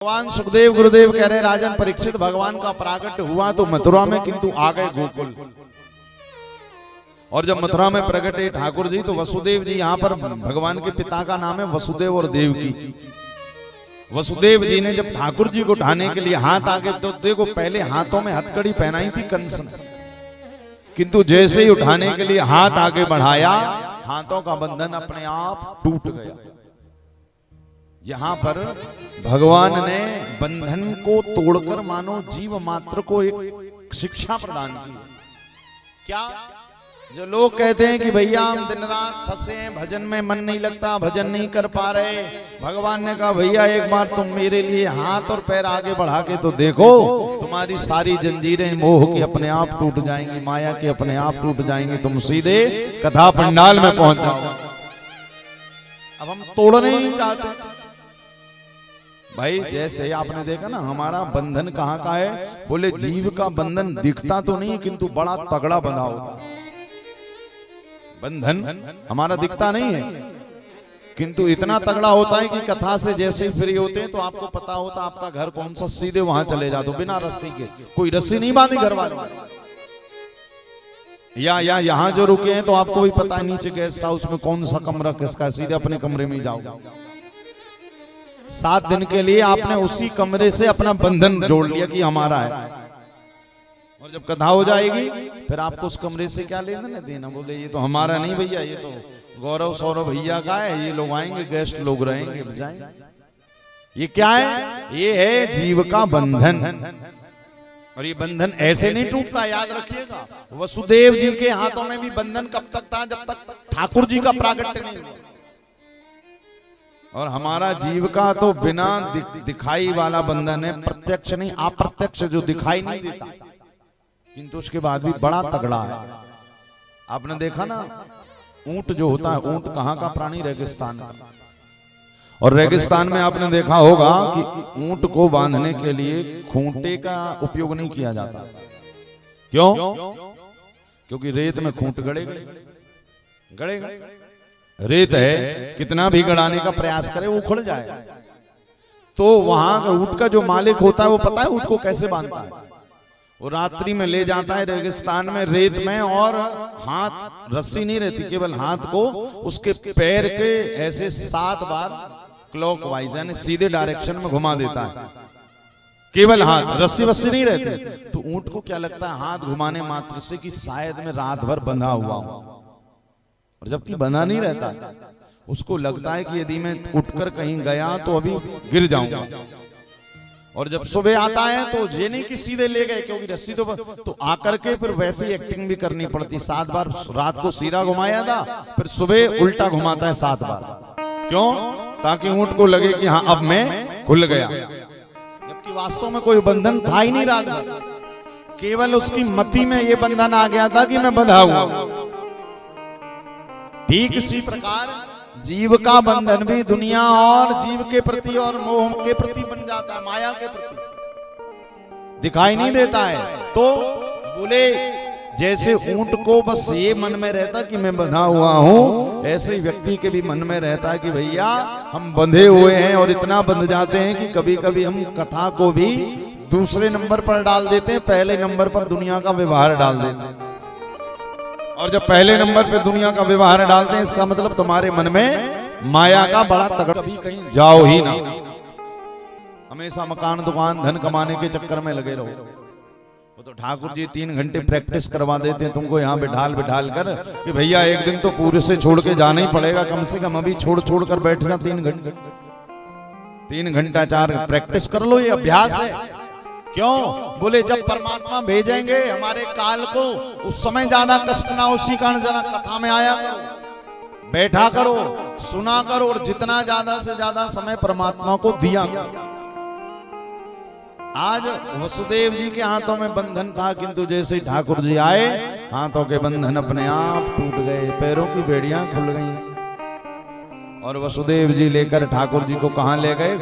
भगवान सुखदेव गुरुदेव कह रहे राजन परीक्षित भगवान का प्राकट्य हुआ तो मथुरा में, किंतु आ गए गोकुल। और जब मथुरा में प्रकटे ठाकुर जी तो वसुदेव जी, यहाँ पर भगवान के पिता का नाम है वसुदेव और देवकी। वसुदेव जी ने जब ठाकुर जी को उठाने के लिए हाथ आगे, तो देखो पहले हाथों में हथकड़ी पहनाई थी कंस ने, किंतु जैसे ही उठाने के लिए हाथ आगे बढ़ाया, हाथों का बंधन अपने आप टूट गया। यहां पर भगवान ने बंधन को तोड़कर मानो जीव मात्र को एक शिक्षा प्रदान की। क्या? जो लोग कहते हैं कि भैया हम दिन रात फंसे हैं, भजन में मन नहीं लगता, भजन नहीं कर पा रहे, भगवान ने कहा भैया एक बार तुम मेरे लिए हाथ और पैर आगे बढ़ा के तो देखो, तुम्हारी सारी जंजीरें मोह की अपने आप टूट जाएंगी, माया के अपने आप टूट जाएंगी, तुम सीधे कथा पंडाल में पहुंच जाओ। अब हम तोड़ने नहीं चाहते भाई। जैसे आपने देखा ना, हमारा बंधन कहाँ का है, बोले जीव का बंधन दिखता तो नहीं किंतु बड़ा तगड़ा बंधा होता है। बंधन हमारा दिखता नहीं है किंतु इतना तगड़ा होता है कि कथा से जैसे ही फ्री होते हैं तो आपको पता होता आपका घर कौन सा, सीधे वहां चले जाते हो बिना रस्सी के। कोई रस्सी नहीं बांधी घर वालों, या यहाँ जो रुके हैं तो आपको भी पता है नीचे गेस्ट हाउस में कौन सा कमरा किसका, सीधे अपने कमरे में जाओ। 7 दिन के लिए आपने उसी कमरे से अपना बंधन जोड़ लिया कि हमारा है, और जब कथा हो जाएगी फिर आपको उस कमरे से क्या लेना देना। बोले ये तो हमारा नहीं भैया, ये तो गौरव सौरभ भैया का है, ये लोग आएंगे, गेस्ट लोग रहेंगे, बजाएंगे। ये क्या है? ये है जीव का बंधन। और ये बंधन ऐसे नहीं टूटता, याद रखिएगा। वसुदेव जी के हाथों में भी बंधन कब तक था? जब तक ठाकुर जी का प्राकट्य नहीं हुआ। और हमारा जीव का तो बिना दिखाई वाला बंधन है, प्रत्यक्ष नहीं, अप्रत्यक्ष, जो दिखाई नहीं देता किंतु उसके बाद भी बड़ा तगड़ा है। आपने देखा ना, ऊंट जो होता है, ऊंट कहाँ का प्राणी? रेगिस्तान का। और रेगिस्तान में आपने देखा होगा कि ऊंट को बांधने के लिए खूंटे का उपयोग नहीं किया जाता। क्यों? क्योंकि रेत में खूंट गड़ेगा। रेत है, कितना भी गड़ाने का प्रयास करे वो उखड़ जाए। तो वहां ऊंट का जो मालिक होता है वो पता है ऊंट को कैसे बांधता है? वो रात्रि में ले जाता है रेगिस्तान में, रेत में, और हाथ, रस्सी नहीं रहती, केवल हाथ को उसके पैर के ऐसे 7 बार क्लॉकवाइज यानी सीधे डायरेक्शन में घुमा देता है, केवल हाथ, रस्सी वस्सी नहीं रहती। तो ऊंट को क्या लगता है हाथ घुमाने मात्र से कि शायद मैं रात भर बंधा हुआ हूं, और जबकि बंधा नहीं रहता। उसको लगता है कि यदि मैं उठकर कहीं गया तो अभी गिर जाऊंगा। और जब सुबह आता है तो ये नहीं कि सीधे ले गए, क्योंकि रस्सी तो आकर के फिर वैसे ही एक्टिंग भी करनी पड़ती। 7 बार रात को सीधा घुमाया था, फिर सुबह उल्टा घुमाता है 7 बार। क्यों? ताकि ऊंट को लगे कि हाँ अब मैं खुल गया, जबकि वास्तव में कोई बंधन था ही नहीं रात भर। केवल उसकी मति में ये बंधन आ गया था कि मैं बंधा हुआ। ठीक इसी प्रकार जीव का बंधन भी दुनिया और जीव के प्रति और मोह के प्रति बन जाता है, माया के प्रति दिखाई नहीं देता है। तो बोले जैसे ऊंट को बस ये मन में रहता कि मैं बंधा हुआ हूं, ऐसे ही व्यक्ति के भी मन में रहता है कि भैया हम बंधे हुए हैं, और इतना बंध जाते हैं कि कभी कभी हम कथा को भी दूसरे नंबर पर डाल देते हैं, पहले नंबर पर दुनिया का व्यवहार डाल देते हैं। और जब पहले नंबर पे दुनिया का व्यवहार डालते हैं, इसका मतलब तुम्हारे मन में माया का बड़ा तगड़ा, भी कहीं जाओ ही ना। हमेशा मकान दुकान धन कमाने के चक्कर में लगे रहो। वो तो ठाकुर जी 3 घंटे प्रैक्टिस करवा देते हैं तुमको यहाँ बिठाल कर कि भैया एक दिन तो पूरे से छोड़ के जाना ही पड़ेगा, कम से कम अभी छोड़ कर बैठना 3 घंटे, 3 घंटा 4 प्रैक्टिस कर लो, ये अभ्यास है। क्यों? बोले जब परमात्मा भेजेंगे हमारे काल को, उस समय ज्यादा कष्ट ना, उसी कारण जरा कथा में आया करो, बैठा करो, सुना करो, और जितना ज्यादा से ज्यादा समय परमात्मा को दिया करो। आज वसुदेव जी के हाथों में बंधन था, किंतु जैसे ही ठाकुर जी आए, हाथों के बंधन अपने आप टूट गए, पैरों की बेड़ियां खुल गई। और वसुदेव जी लेकर ठाकुर जी को कहां ले गए?